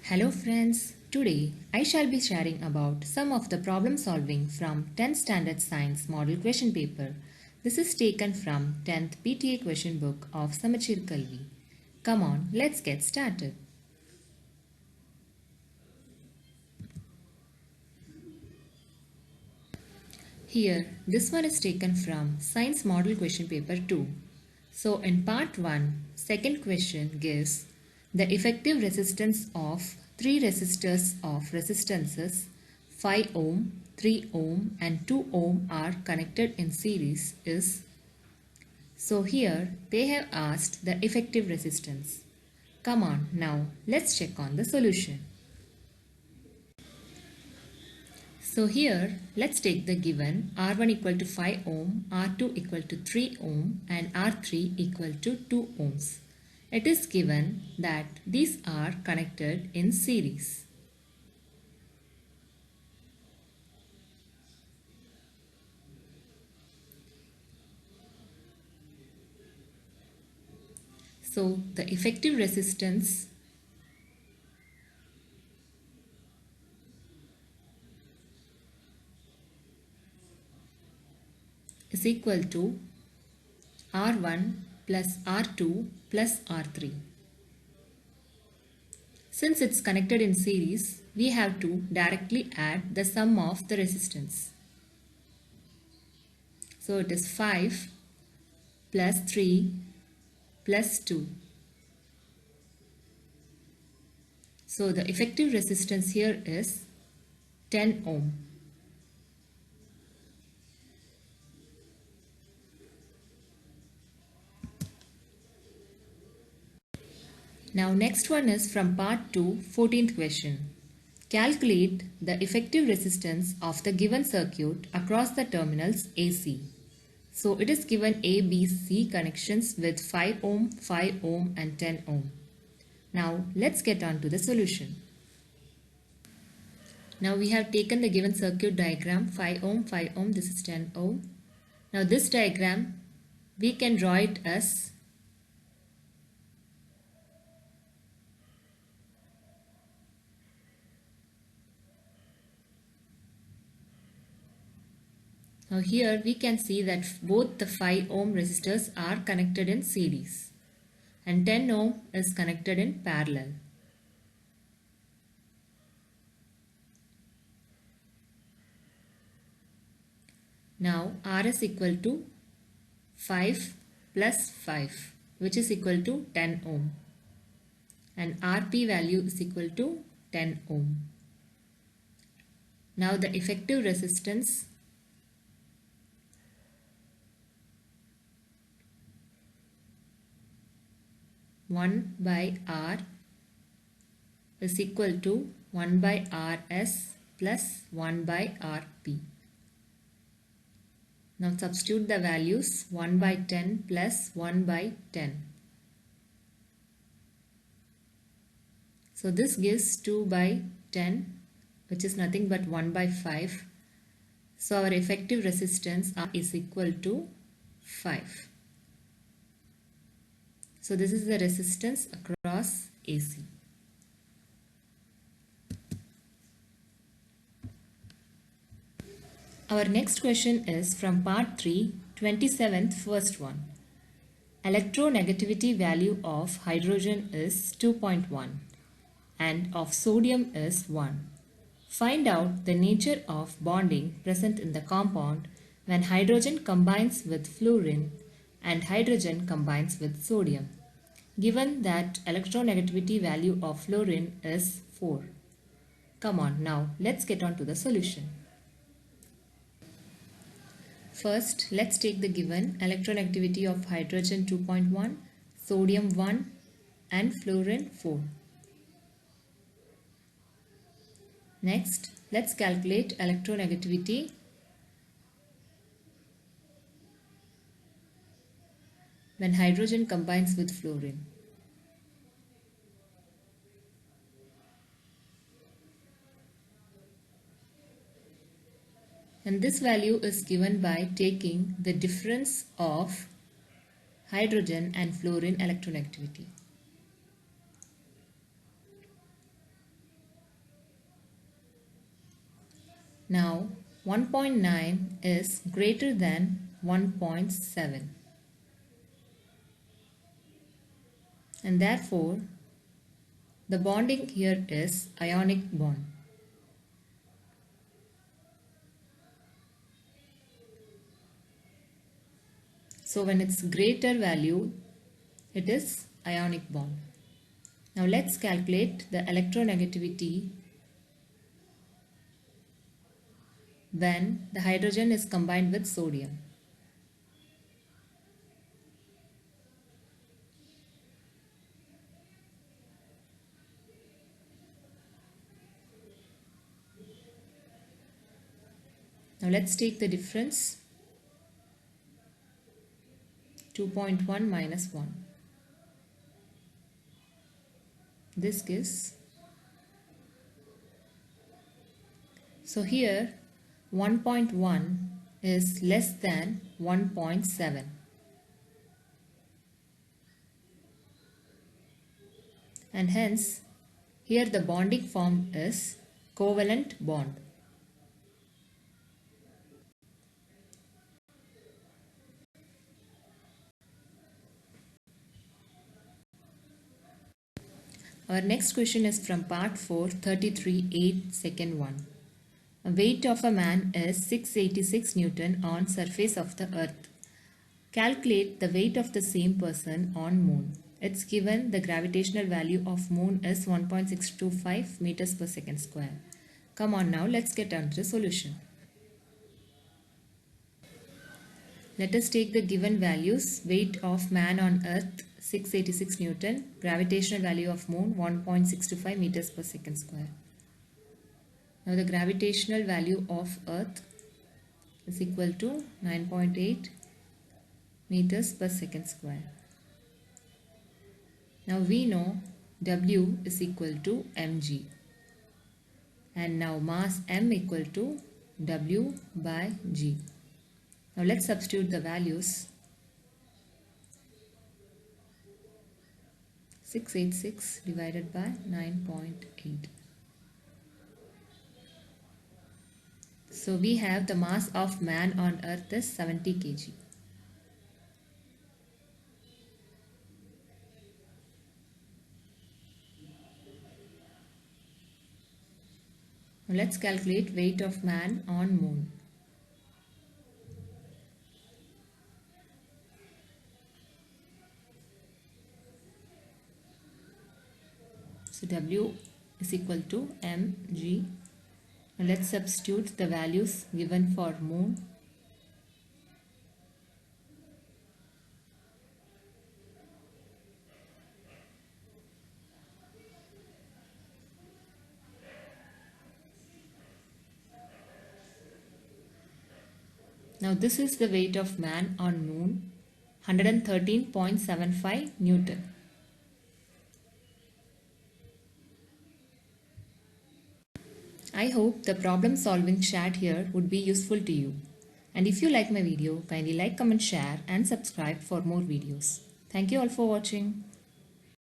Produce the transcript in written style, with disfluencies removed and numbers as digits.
Hello friends, today I shall be sharing about some of the problem solving from 10th Standard Science Model Question Paper. This is taken from 10th PTA question book of Samachir Kalvi. Come on, let's get started. Here, this one is taken from Science Model Question Paper 2. So in part 1, second question gives the effective resistance of three resistors of resistances 5 ohm, 3 ohm and 2 ohm are connected in series is. So here they have asked the effective resistance. Come on, now let's check on the solution. So here let's take the given R1 equal to 5 ohm, R2 equal to 3 ohm and R3 equal to 2 ohms. It is given that these are connected in series. So the effective resistance is equal to R1 plus R2 plus R3. Since it's connected in series, we have to directly add the sum of the resistance. So it is 5 plus 3 plus 2. So the effective resistance here is 10 ohm. Now next one is from part 2, 14th question. Calculate the effective resistance of the given circuit across the terminals AC. So it is given A, B, C connections with 5 ohm, 5 ohm and 10 ohm. Now let's get on to the solution. Now we have taken the given circuit diagram 5 ohm, this is 10 ohm. Now this diagram we can draw it as now here we can see that both the 5 ohm resistors are connected in series and 10 ohm is connected in parallel. Now R is equal to 5 plus 5 which is equal to 10 ohm and Rp value is equal to 10 ohm. Now the effective resistance one by R is equal to 1 by Rs plus 1 by Rp. Now substitute the values 1 by 10 plus 1 by 10. So this gives 2 by 10 which is nothing but 1 by 5. So our effective resistance is equal to 5. So this is the resistance across AC. Our next question is from part 3, 27th first one. Electronegativity value of hydrogen is 2.1 and of sodium is 1. Find out the nature of bonding present in the compound when hydrogen combines with fluorine and hydrogen combines with sodium. Given that electronegativity value of fluorine is 4. Come on, now let's get on to the solution. First, let's take the given electronegativity of hydrogen 2.1, sodium 1 and fluorine 4. Next, let's calculate electronegativity when hydrogen combines with fluorine. And this value is given by taking the difference of hydrogen and fluorine electronegativity. Now 1.9 is greater than 1.7, and therefore the bonding here is ionic bond. So when it's greater value, it is ionic bond. Now let's calculate the electronegativity when the hydrogen is combined with sodium. Now let's take the difference, 2.1 minus 1. This gives, so here 1.1 is less than 1.7. And hence here the bonding formed is covalent bond. Our next question is from part 4, 33(8), second one. A weight of a man is 686 Newton on surface of the earth. Calculate the weight of the same person on moon. It's given the gravitational value of moon is 1.625 meters per second square. Come on now, let's get on to the solution. Let us take the given values. Weight of man on earth 686 Newton. Gravitational value of moon 1.625 meters per second square. Now the gravitational value of earth is equal to 9.8 meters per second square. Now we know W is equal to mg. And now mass m equal to W by g. Now let's substitute the values. 686 divided by 9.8. So we have the mass of man on earth is 70 kg. Now let's calculate weight of man on moon. So W is equal to mg. Now let's substitute the values given for moon. Now this is the weight of man on moon, 113.75 Newton. I hope the problem solving shared here would be useful to you. And if you like my video, kindly like, comment, share and subscribe for more videos. Thank you all for watching.